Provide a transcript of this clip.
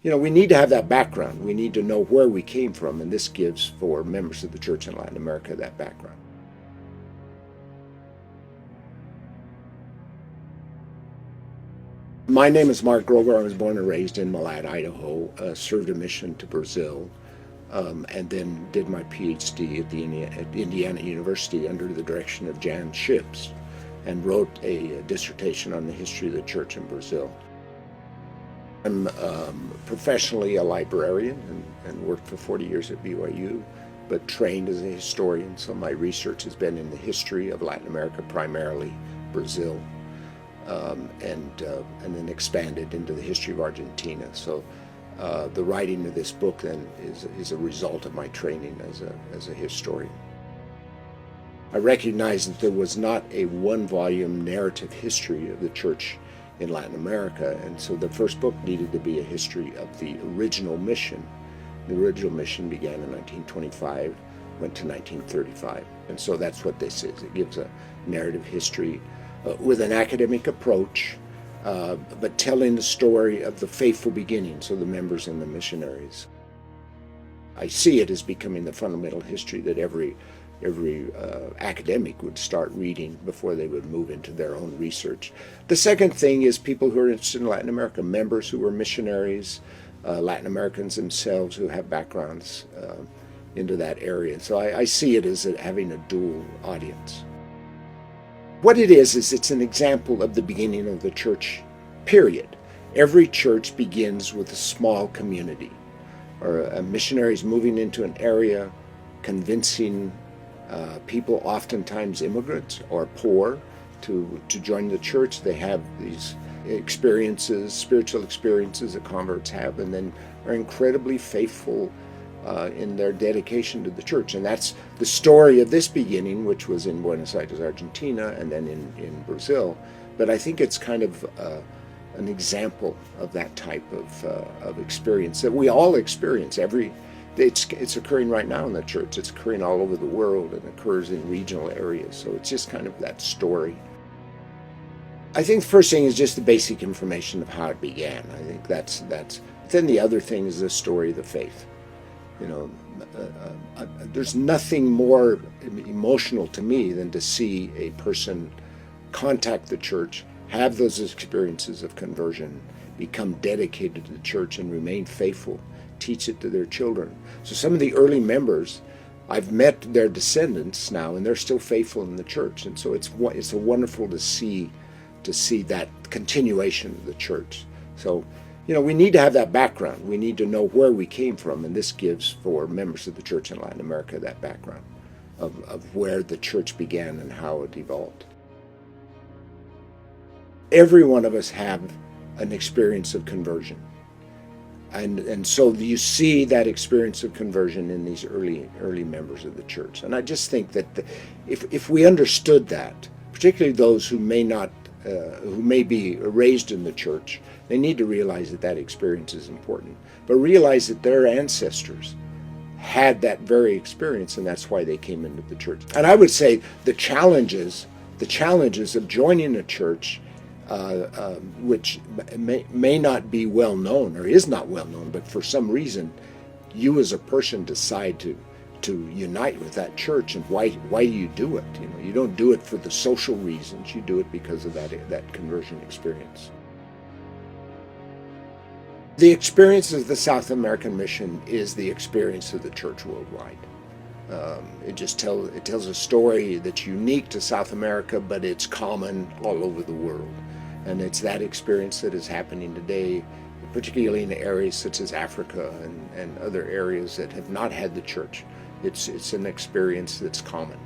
We need to have that background. We need to know where we came from, and this gives for members of the church in Latin America that background. My name is Mark Grover. I was born and raised in Malad, Idaho, served a mission to Brazil, and then did my PhD at Indiana University under the direction of Jan Ships, and wrote a dissertation on the history of the church in Brazil. I'm professionally a librarian and worked for 40 years at BYU, but trained as a historian, so my research has been in the history of Latin America, primarily Brazil, and then expanded into the history of Argentina. So the writing of this book then is a result of my training as a historian. I recognized that there was not a one-volume narrative history of the church in Latin America, and so the first book needed to be a history of the original mission. The original mission began in 1925, went to 1935, and so that's what this is. It gives a narrative history with an academic approach, but telling the story of the faithful beginnings of the members and the missionaries. I see it as becoming the fundamental history that every academic would start reading before they would move into their own research. The second thing is people who are interested in Latin America, members who were missionaries, Latin Americans themselves who have backgrounds into that area. So I see it as having a dual audience. What it is it's an example of the beginning of the church, period. Every church begins with a small community, or missionaries moving into an area, convincing people, oftentimes immigrants or poor, to join the church. They have these experiences, spiritual experiences that converts have, and then are incredibly faithful in their dedication to the church. And that's the story of this beginning, which was in Buenos Aires, Argentina, and then in Brazil. But I think it's kind of an example of that type of experience that we all experience. It's occurring right now in the church. It's occurring all over the world and occurs in regional areas. So it's just kind of that story. I think the first thing is just the basic information of how it began. I think that's. Then the other thing is the story of the faith. There's nothing more emotional to me than to see a person contact the church, have those experiences of conversion, become dedicated to the church, and remain faithful, teach it to their children. So some of the early members, I've met their descendants now, and they're still faithful in the church. And so it's wonderful to see that continuation of the church. So we need to have that background. We need to know where we came from, and this gives for members of the church in Latin America that background of where the church began and how it evolved. Every one of us have an experience of conversion. And so you see that experience of conversion in these early members of the church. And I just think that if we understood that, particularly those who may be raised in the church, they need to realize that experience is important. But realize that their ancestors had that very experience, and that's why they came into the church. And I would say the challenges of joining a church, which may not be well known or is not well known, but for some reason you as a person decide to unite with that church, and why you do it. You don't do it for the social reasons. You do it because of that conversion experience. The experience of the South American mission is the experience of the church worldwide. It tells a story that's unique to South America, but it's common all over the world. And it's that experience that is happening today, particularly in areas such as Africa and other areas that have not had the church. It's an experience that's common.